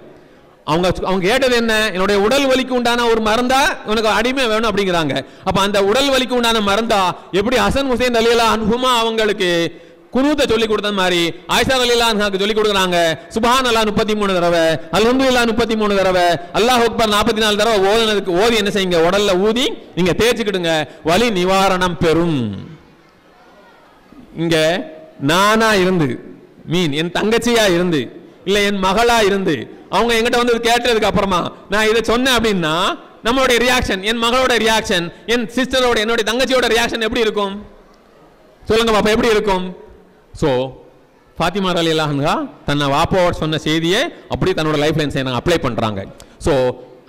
அவங்க கேட்டது என்ன? என்னுடைய உடல் வலிக்கு உண்டான ஒரு மருந்தா உனக்கு அடிமை வேணும் அப்படிங்கிறாங்க. அப்ப அந்த உடல் வலிக்கு உண்டான மருந்தா எப்படி ஹசன் ஹுசைன் ரலியல்லாஹு அன்ஹுமா அவங்களுக்கு குனூத்தை சொல்லி கொடுத்த மாதிரி ஆயிஷா ரலியல்லாஹு அன்ஹாக்கு சொல்லி கொடுக்குறாங்க. சுப்ஹானல்லாஹ் 33 தடவை, அல்ஹம்துலில்லாஹ் 33 தடவை, அல்லாஹ் அக்பர் 44 தடவை ஓதி என்ன செய்யுங்க? உடல்ல ஊதி நீங்க தேய்ச்சிக்கிடுங்க, வலி நிவாரணம் பெறும். இங்க நானா இருந்து என் தங்கச்சியா இருந்து இல்ல என் மகளா இருந்து அவங்க என்கிட்ட கேட்டதுக்கு அப்புறமா நான் இதை சொன்னேன் அப்படின்னா நம்மளுடைய ரியாக்ஷன், என் மகளோட ரியாக்ஷன், என் சிஸ்டரோட என்னுடைய தங்கச்சியோட ரியாக்ஷன் எப்படி இருக்கும்? சொல்லுங்க பாப்பா, எப்படி இருக்கும்? சோ ஃபாத்திமா ரலியல்லாஹு அன்ஹா தன்னை வாப்பாவோட சொன்ன செய்தியை அப்படியே தன்னோட லைஃப்ல என்ன அப்ளை பண்றாங்க. சோ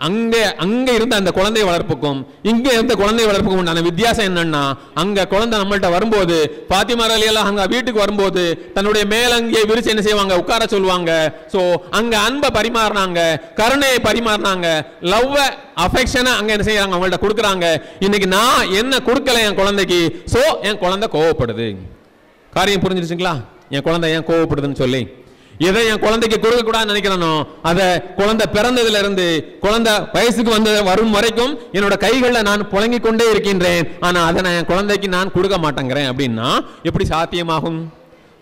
அங்க இருந்த அந்த குழந்தை வளர்ப்புக்கும் இங்க இருந்த குழந்தை வளர்ப்புக்கும் உண்டான வித்தியாசம் என்னன்னா, அங்க குழந்தை நம்மள்ட்ட வரும்போது ஃபாத்திமா ரலியல்லாஹு அன்ஹா வீட்டுக்கு வரும்போது தன்னுடைய மேலங்கே விரிச்சு என்ன செய்வாங்க? உட்கார சொல்லுவாங்க. சோ அங்க அன்பை பரிமாறினாங்க, கருணையை பரிமாறினாங்க, லவ் அஃபெக்ஷனை அங்க என்ன செய்யறாங்க? அவங்கள்ட்ட கொடுக்குறாங்க. இன்னைக்கு நான் என்ன கொடுக்கல என் குழந்தைக்கு, சோ என் குழந்தை கோவப்படுது. காரியம் புரிஞ்சிருச்சுங்களா? என் குழந்தை ஏன் கோவப்படுதுன்னு சொல்லி எதை என் குழந்தைக்கு கொடுக்க கூடாதுன்னு நினைக்கிறனோ அதை குழந்தை பிறந்ததுல இருந்து குழந்தை வயசுக்கு வரும் வரைக்கும் என்னோட கைகளில் நான் புழங்கிக் கொண்டே இருக்கின்றேன். ஆனா அதை நான் என் குழந்தைக்கு நான் கொடுக்க மாட்டேங்கிறேன் அப்படின்னா எப்படி சாத்தியமாகும்?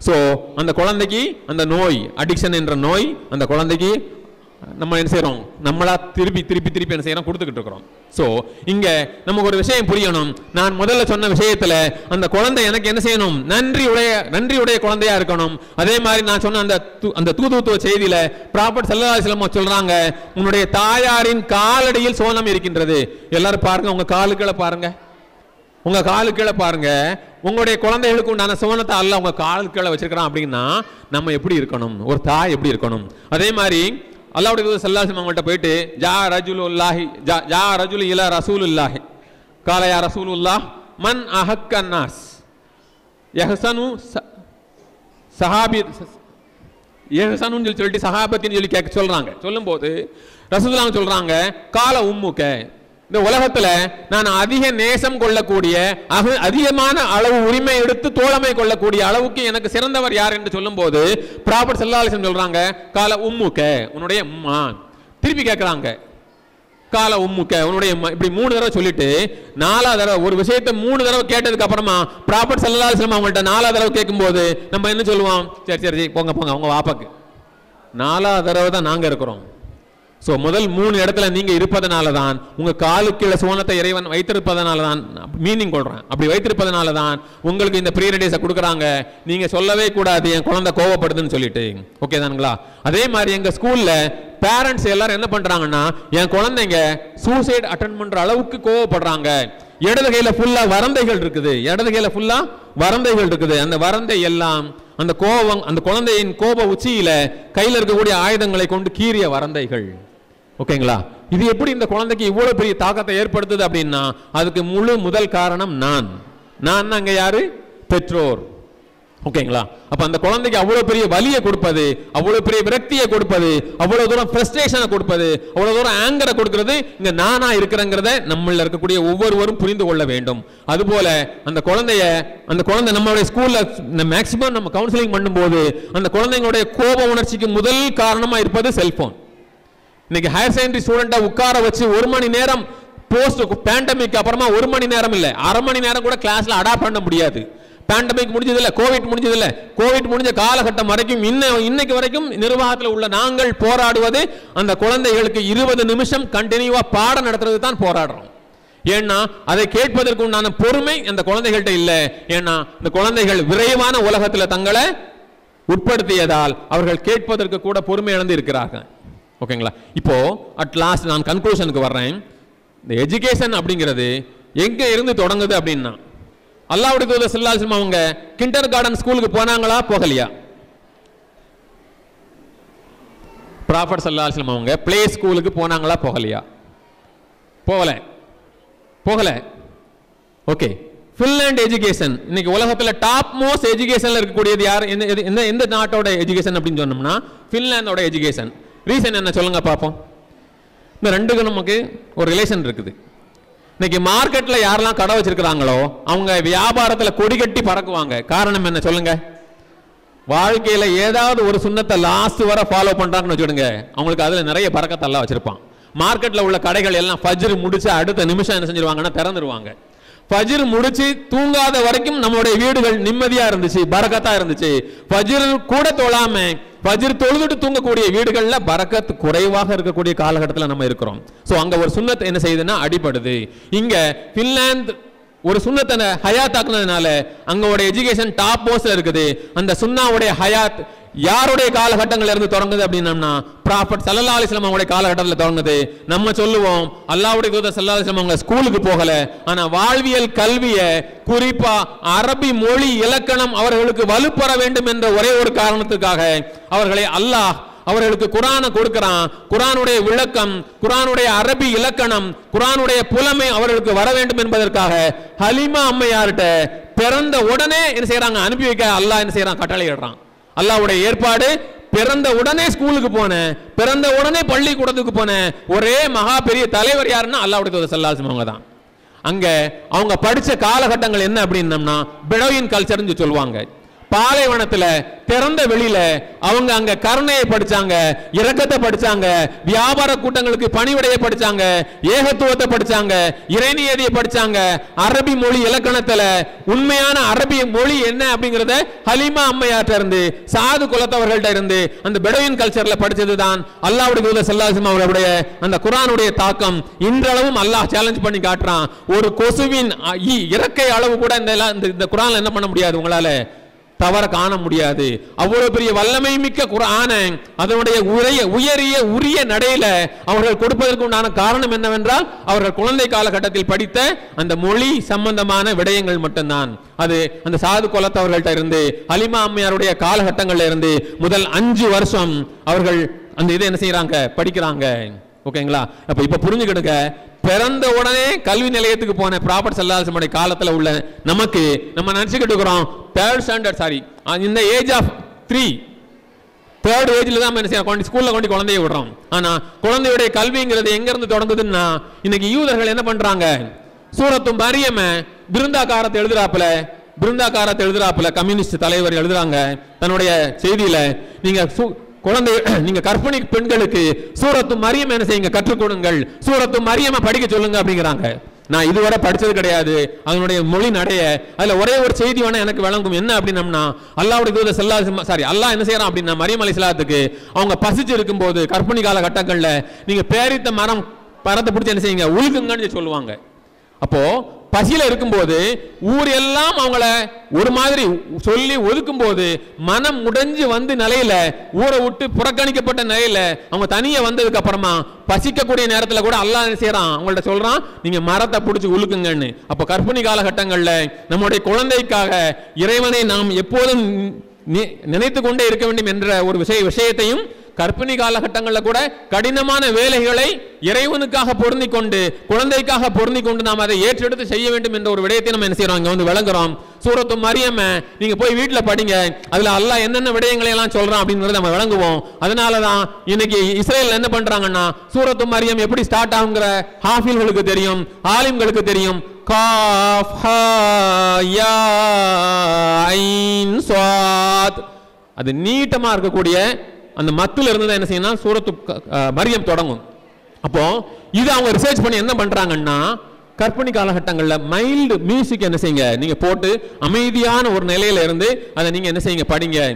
சோ அந்த குழந்தைக்கு அந்த நோய், அடிக்ஷன் என்ற நோய் அந்த குழந்தைக்கு நம்ம என்ன செய்யறோம்? நம்மளா திருப்பி என்ன செய்யறோம்? கொடுத்துக்கிட்டு இருக்கிறோம். சோ இங்க நமக்கு ஒரு விஷயம் புரியணும். நான் முதல்ல சொன்ன விஷயத்துல அந்த குழந்தை எனக்கு என்ன செய்யணும்? நன்றியுடைய குழந்தையா இருக்கணும். அதே மாதிரி நான் சொன்ன அந்த தூதுத்துவ செய்தியில ப்ராஃபட் ஸல்லல்லாஹு அலைஹி வஸல்லம் சொல்றாங்க, உன்னுடைய தாயாரின் காலடியில் சோனம் இருக்கின்றது. எல்லாரும் பாருங்க, உங்க காலுக்களை பாருங்க, உங்க காலுக்களை பாருங்க. உங்களுடைய குழந்தைகளுக்கு உண்டான சோனத்தை அல்ல உங்க காலுக்களை வச்சிருக்கிறான் அப்படின்னா நம்ம எப்படி இருக்கணும்? ஒரு தாய் எப்படி இருக்கணும்? அதே மாதிரி அல்லாஹ்வுடைய தூதர் ஸல்லல்லாஹு அலைஹி வஸல்லம் அவங்கள்ட்ட போயிட்டு ஜா ரஜுலு இலா ரசூலுல்லாஹி கால யா ரசூலுல்லாஹ் மன் அஹக்கன் நாஸ் யஹ்சனு சஹாபி யஹ்சனுன்னு சொல்லிட்டு சஹாபத்தின்னு சொல்லி சொல்றாங்க. சொல்லும்போது ரசூலுல்லாஹ் சொல்றாங்க, கால உம்முக, இந்த உலகத்துல நான் அதிக நேசம் கொள்ளக்கூடிய அதிகமான அளவு உரிமை எடுத்து தோழமை கொள்ளக்கூடிய அளவுக்கு எனக்கு சிறந்தவர் யார் என்று சொல்லும் போது ப்ராஃபட் ஸல்லல்லாஹு அலைஹி வஸல்லம் சொல்றாங்க, கால உம்முக, உன்னுடைய உம்மா. திருப்பி கேட்கிறாங்க, கால உம்முக்க உன்னுடைய இப்படி 3 தடவை சொல்லிட்டு 4வது தடவை ஒரு விஷயத்தை 3 தடவை கேட்டதுக்கு அப்புறமா ப்ராஃபட் ஸல்லல்லாஹு அலைஹி வஸல்லம் அவங்கள்ட்ட 4வது தடவை கேட்கும்போது நம்ம என்ன சொல்லுவோம்? சரி சரி போங்க போங்க அவங்க வாப்பாக்கு. 4வது தடவை தான் நாங்க இருக்கிறோம். ஸோ முதல் 3 இடத்துல நீங்க இருப்பதனால தான் உங்க காலுக்கீழ சுவனத்தை இறைவன் வைத்திருப்பதனால தான் மீனிங் கொள்றேன். அப்படி வைத்திருப்பதனால தான் உங்களுக்கு இந்த ப்ரீரெடிஸை கொடுக்குறாங்க. நீங்க சொல்லவே கூடாது என் குழந்தை கோவப்படுதுன்னு சொல்லிட்டு. ஓகே தானுங்களா? அதே மாதிரி எங்க ஸ்கூல்ல பேரண்ட்ஸ் எல்லாரும் என்ன பண்றாங்கன்னா என் குழந்தைங்க சூசைட் அட்டெண்ட் பண்ற அளவுக்கு கோவப்படுறாங்க. இடது கையில ஃபுல்லா வரந்தைகள் இருக்குது. இடது கையில ஃபுல்லா வரந்தைகள் இருக்குது. அந்த வரந்தை எல்லாம் அந்த கோபம் அந்த குழந்தையின் கோப உச்சியில கையில இருக்கக்கூடிய ஆயுதங்களை கொண்டு கீறிய வரந்தைகள். ஓகேங்களா? இது எப்படி இந்த குழந்தைக்கு இவ்வளவு பெரிய தாக்கத்தை ஏற்படுத்துது அப்படின்னா அதுக்கு முதல் காரணம் நான் அங்க யாரு? பெற்றோர். ஓகேங்களா? அப்ப அந்த குழந்தைக்கு அவ்வளவு பெரிய வலியை கொடுப்பது, அவ்வளவு பெரிய விரக்தியை கொடுப்பது, அவ்வளவு தூரம் ஃப்ரஸ்ட்ரேஷனை கொடுப்பது, அவ்வளவு தூரம் ஆங்கரை கொடுக்கிறது இங்க நானா இருக்கிறேங்கிறத நம்மள இருக்கக்கூடிய ஒவ்வொருவரும் புரிந்து கொள்ள வேண்டும். அதுபோல அந்த குழந்தை நம்மளுடைய ஸ்கூல்ல மேக்சிமம் நம்ம கவுன்சிலிங் பண்ணும்போது அந்த குழந்தைங்களுடைய கோப உணர்ச்சிக்கு முதல் காரணமா இருப்பது செல்போன். இன்னைக்கு ஹையர் செகண்டரி ஸ்டூடெண்ட்டை உட்கார வச்சு 1 மணி நேரம் போஸ்ட் பேண்டமிக் அப்புறமா 1 மணி நேரம் இல்ல 1/2 மணி நேரம் கூட கிளாஸ்ல அடாப்ட் பண்ண முடியாது. பேண்டமிக் முடிஞ்சது இல்ல, கோவிட் முடிஞ்சது இல்ல, கோவிட் முடிஞ்ச காலகட்டம் வரைக்கும் இன்னைக்கு வரைக்கும் நிர்வாகத்தில் உள்ள நாங்கள் போராடுவது அந்த குழந்தைகளுக்கு 20 நிமிஷம் கண்டினியூவா பாடம் நடத்துறது தான் போராடுறோம். ஏன்னா அதை கேட்பதற்கு உண்டான பொறுமை அந்த குழந்தைகள்கிட்ட இல்ல. ஏன்னா இந்த குழந்தைகள் விரைவான உலகத்தில் தங்களை உட்படுத்தியதால் அவர்கள் கேட்பதற்கு கூட பொறுமை இழந்து இருக்கிறார்கள். ஓகேங்களா? இப்போ அட் லாஸ்ட் நான் கன்க்ளூஷனுக்கு வர்றேன். இந்த எஜுகேஷன் அப்படிங்கிறது எங்க இருந்து தொடங்குது அப்படின்னா அல்லாஹ்வுடைய தூதர் ஸல்லல்லாஹு அலைஹி வஸல்லம் அவங்க கிண்டர் கார்டன் ஸ்கூலுக்கு போனாங்களா போகலையா? ப்ராஃபட் ஸல்லல்லாஹு அலைஹி வஸல்லம் அவங்க பிளே ஸ்கூலுக்கு போனாங்களா போகலையா? போகல. ஓகே. ஃபின்லாண்ட் எஜுகேஷன் இன்னைக்கு உலகத்தில் டாப் மோஸ்ட் எஜுகேஷன்ல இருக்கக்கூடியது யார்? எந்த நாட்டோட எஜுகேஷன் அப்படின்னு சொன்னோம்னா ஃபின்லாண்டோட எஜுகேஷன். ரீசன் என்ன சொல்லுங்க பார்ப்போம். இந்த ரெண்டுக்கும் நமக்கு ஒரு ரிலேஷன் இருக்குது. இன்னைக்கு மார்க்கெட்ல யாரெல்லாம் கடை வச்சிருக்கிறாங்களோ அவங்க வியாபாரத்தில் கொடி கட்டி பறக்குவாங்க. காரணம் என்ன சொல்லுங்க? வாழ்க்கையில ஏதாவது ஒரு சுன்னத்தை லாஸ்ட் வரை ஃபாலோ பண்றாங்கன்னு வச்சுடுங்க, அவங்களுக்கு அதுல நிறைய பறக்கத்தெல்லாம் வச்சிருப்பான். மார்க்கெட்ல உள்ள கடைகள் எல்லாம் ஃபஜ்ர் முடிச்சு அடுத்த நிமிஷம் என்ன செஞ்சிருவாங்கன்னா திறந்துருவாங்க. ஃபஜ்ர் முடிச்சு தூங்காத வரைக்கும் நம்மளுடைய வீடுகள் நிம்மதியா இருந்துச்சு, பரக்கத்தா இருந்துச்சு. ஃபஜ்ர் கூட தொழாம ஃபஜ்ர் தொழுதுட்டு தூங்கக்கூடிய வீடுகள்ல பரக்கத் குறைவாக இருக்கக்கூடிய காலகட்டத்தில் நம்ம இருக்கிறோம். சோ அங்க ஒரு சுன்னத் என்ன செய்யுதுன்னா அடிபடுது. இங்க பின்லாந்து ஒரு சுன்னத்தை ஹயாத் ஆக்குனதுனால அங்கோட எஜுகேஷன் டாப் மோஸ்ட்ல இருக்குது. அந்த சுன்னாவுடைய ஹயாத் யாருடைய காலகட்டங்கள்ல இருந்து தொடங்குது அப்படின்னா ப்ராஃபட் ஸல்லல்லாஹு அலைஹி வஸல்லம் அவங்களுடைய காலகட்டத்தில் தொடங்குது. நம்ம சொல்லுவோம் அல்லாஹ்வுடைய தூதர் ஸல்லல்லாஹு அலைஹி வஸல்லம் அவங்க ஸ்கூலுக்கு போகல, ஆனா வாழ்வியல் கல்வியை குறிப்பா அரபி மொழி இலக்கணம் அவர்களுக்கு வலுப்பெற வேண்டும் என்ற ஒரே ஒரு காரணத்துக்காக அவர்களை அல்லாஹ் அவர்களுக்கு குர்ஆனை கொடுக்கிறான். குர்ஆனுடைய விளக்கம், குர்ஆனுடைய அரபி இலக்கணம், குர்ஆனுடைய புலமை அவர்களுக்கு வர வேண்டும் என்பதற்காக ஹலீமா அம்மையார்ட்ட பிறந்த உடனே என்ன செய்யறாங்க? அனுப்பி வைக்க அல்லாஹ் என்ன செய்யறான்? கட்டளை இடுறான். அல்லாஹ்வுடைய ஏற்பாடு. பிறந்த உடனே ஸ்கூலுக்கு போன, பிறந்த உடனே பள்ளிக்கூடத்துக்கு போன ஒரே மகா பெரிய தலைவர் யாருன்னா அல்லாஹ்வுடைய தூதர் ஸல்லல்லாஹு அலைஹி வஸல்லம் அவங்க தான். அங்க அவங்க படிச்ச காலகட்டங்கள் என்ன அப்படின்னம்னா பெடோயின் கல்ச்சர்னு சொல்லுவாங்க. பாலைவனத்துல திறந்த வெளியில அவங்க அங்க கருணையை படிச்சாங்க, இரக்கத்தை படிச்சாங்க, வியாபார கூட்டங்களுக்கு பணிவிடையை படிச்சாங்க, ஏகத்துவத்தை படிச்சாங்க, இறைநியதியை படிச்சாங்க. அரபி மொழி இலக்கணத்துல உண்மையான அரபி மொழி என்ன அப்படிங்கறத ஹலீமா அம்மையார்ட்ட இருந்து சாது குலத்தவர்கள்ட்ட இருந்து அந்த பெடோயின் கல்ச்சர்ல படிச்சதுதான் அல்லாஹ்வுடைய தூதர் ஸல்லல்லாஹு அலைஹி வஸல்லம் அவருடைய அந்த குர்ஆனுடைய தாக்கம் இன்றளவும் அல்லாஹ் சேலஞ்ச் பண்ணி காட்டுறான். ஒரு கொசுவின் இறக்கை அளவு கூட இந்த குர்ஆன்ல என்ன பண்ண முடியாது, உங்களால தவற காண முடியாது. அவ்வளவு பெரிய வல்லமை மிக்க குர்ஆனை அதனுடைய உரிய நடையில அவர்கள் கொடுப்பதற்கு உண்டான காரணம் என்னவென்றால் அவர்கள் குழந்தை காலகட்டத்தில் படித்த அந்த மொழி சம்பந்தமான விடயங்கள் மட்டும்தான். அது அந்த சாது குலத்தவர்கள்ட்ட இருந்து ஹலீமா அம்மையாருடைய காலகட்டங்கள்ல இருந்து முதல் 5 வருஷம் அவர்கள் அந்த இதை என்ன செய்யறாங்க? படிக்கிறாங்க. ஓகேங்களா? அப்ப இப்ப புரிஞ்சுக்கிடுங்க, பிறந்த உடனே கல்வி நிலையத்துக்கு போன ப்ராஃபட் ஸல்லல்லாஹு அலைஹி வஸல்லம் காலத்துல உள்ள நமக்கு நம்ம நினைச்சுக்கிட்டு இருக்கிறோம் தேர்ட் ஸ்டாண்டர்ட் இந்த ஏஜ் ஆஃப் 3 தேர்ட் ஏஜ்ல தான் என்ன செய்யறோம்? ஸ்கூல்ல கொண்டு குழந்தைய விடுறோம். ஆனா குழந்தையுடைய கல்விங்கிறது எங்க இருந்து தொடங்குதுன்னா இன்னைக்கு யூதர்கள் என்ன பண்றாங்க? சூரத்து மரியம பிருந்தாகாரத்தை எழுதுறாப்புல கம்யூனிஸ்ட் தலைவர் எழுதுறாங்க தன்னுடைய செய்தியில, நீங்க குழந்தை நீங்க கர்ப்பிணி பெண்களுக்கு சூரத்து மரியம் என்ன செய்யுங்க, கற்றுக் கொடுங்கள், சூரத்து மரியமை படிக்க சொல்லுங்க அப்படிங்கிறாங்க. நான் இதுவரை படிச்சது கிடையாது, அதனுடைய மொழி நடைய. அதுல ஒரே ஒரு செய்தி வேணா எனக்கு விளங்கும். என்ன அப்படின்னம்னா, அல்லாஹ்வுடைய தூதர் அல்லாஹ் என்ன செய்யறான் அப்படின்னா, மரியம் அலைஹிஸ்ஸலாத்துக்கு அவங்க பசிச்சு இருக்கும்போது கர்ப்பிணி கால கட்டங்கள்ல நீங்க பேரித்த மரத்தை பிடிச்சி என்ன செய்யுங்க, உழுக்குங்கன்னு சொல்லுவாங்க. அப்போ பசியில இருக்கும்போது ஊர் எல்லாம் அவங்கள ஒரு மாதிரி சொல்லி ஒதுக்கும் போது மனம் உடைஞ்சு வந்து நிலையில ஊரை விட்டு புறக்கணிக்கப்பட்ட நிலையில அவங்க தனியே வந்ததுக்கு அப்புறமா பசிக்கக்கூடிய நேரத்தில் கூட அல்லாஹ் என்ன செய்யறான், அவங்கள்ட்ட சொல்றான், நீங்க மரத்தை பிடிச்சி உழுக்குங்கன்னு. அப்போ கர்ப்பிணி காலகட்டங்கள்ல நம்முடைய குழந்தைக்காக இறைவனை நாம் எப்போதும் நினைத்து கொண்டே இருக்க வேண்டும் என்ற ஒரு விஷயத்தையும், கர்ப்பிணி காலகட்டங்களில் கூட கடினமான வேலைகளை இறைவனுக்காக பொருந்தி கொண்டு குழந்தைக்காக பொருந்தி கொண்டு நாம் அதை ஏற்றெடுத்து செய்ய வேண்டும் என்ற ஒரு விடயத்தை நம்ம என்ன செய்யறோம், இங்க வந்து விளங்குறோம். சூரத்து மரியம் நீங்க போய் வீட்டில் படிங்க, அதுல அல்லாஹ் என்னென்ன விடயங்களை எல்லாம் சொல்றான் அப்படிங்கறத நம்ம விளங்குவோம். அதனாலதான் இன்னைக்கு இஸ்ரேல் என்ன பண்றாங்கன்னா, சூரத்து மரியம் எப்படி ஸ்டார்ட் ஆகுங்கிற ஹாஃபில்களுக்கு தெரியும், ஆலிம்களுக்கு தெரியும். காஃப் ஹா யா ஐன் ஸாத், அது நீட்டமா இருக்கக்கூடிய அந்த மத்துல இருந்து என்ன செய்யணும், சூரத்து மரியம் தொடங்கும். அப்போ இது அவங்க ரிசர்ச் பண்ணி என்ன பண்றாங்கன்னா, கர்ப்பிணி காலகட்டங்களில் மைல்டு மியூசிக் என்ன செய்யுங்க, நீங்க போட்டு அமைதியான ஒரு நிலையில இருந்து அதை நீங்க என்ன செய்யுங்க, படிங்க.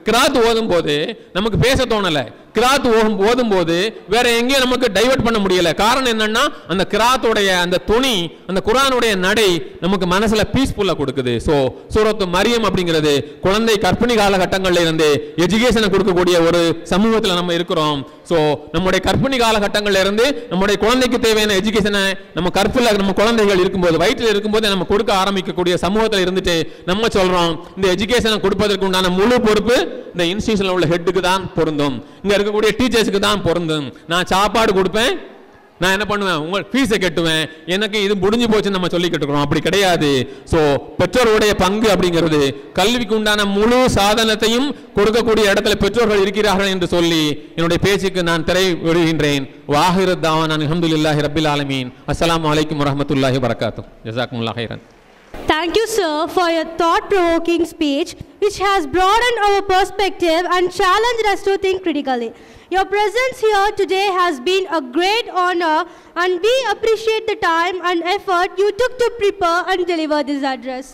கிராத் ஓதும் போது நமக்கு பேச தோணல, கிராத் ஓதும் போது வேற எங்கேயும் நமக்கு டைவர்ட் பண்ண முடியல. காரணம் என்னன்னா, அந்த கிராத்தோடைய அந்த துணி, அந்த குர்ஆனுடைய நடை நமக்கு மனசுல பீஸ்ஃபுல்லா கொடுக்குது. ஸோ சூரத்து மரியம் அப்படிங்கிறது குழந்தை கர்ப்பிணி காலகட்டங்கள்ல இருந்து எஜுகேஷனை கொடுக்கக்கூடிய ஒரு சமூகத்தில் நம்ம இருக்கிறோம். ஸோ நம்முடைய கர்ப்பிணி காலகட்டங்கள்ல இருந்து நம்முடைய குழந்தைக்கு தேவையான எஜுகேஷனை நம்ம குழந்தைகள் இருக்கும்போது, வயிற்றில் இருக்கும்போது நம்ம கொடுக்க ஆரம்பிக்கக்கூடிய சமூகத்தில் இருந்துட்டு நம்ம சொல்றோம், இந்த எஜுகேஷனை கொடுப்பதற்கு உண்டான முழு பொறுப்பு இந்த இன்ஸ்டிடியூஷன்ல உள்ள ஹெட்டுக்கு தான் பொருந்தும், இங்க இருக்கக்கூடிய டீச்சர்ஸ்க்கு தான் பொருந்தும். நான் சாப்பாடு கொடுப்பேன், நான் என்ன பண்ணுவேன், உங்க ஃபீஸை கட்டுவேன், எனக்கு இது முடிஞ்சு போச்சுன்னு நம்ம சொல்லி கட்டுக்கிறோம். அப்படி கிடையாது. ஸோ பெற்றோருடைய பங்கு அப்படிங்கிறது கல்விக்கு உண்டான முழு சாதனத்தையும் கொடுக்கக்கூடிய இடத்துல பெற்றோர்கள் இருக்கிறார்கள் என்று சொல்லி என்னுடைய பேச்சுக்கு நான் திரை விடுகின்றேன். வாஹிரு தாவானா அல்ஹம்துலில்லாஹி ரப்பில் ஆலமீன். அஸ்ஸலாமு அலைக்கும் வரஹ்மத்துல்லாஹி வபரகாத்துஹு. ஜஸாக்குமுல்லாஹ் ஹைரன். Thank you, sir, for your thought-provoking speech, which has broadened our perspective and challenged us to think critically. Your presence here today has been a great honor, and we appreciate the time and effort you took to prepare and deliver this address.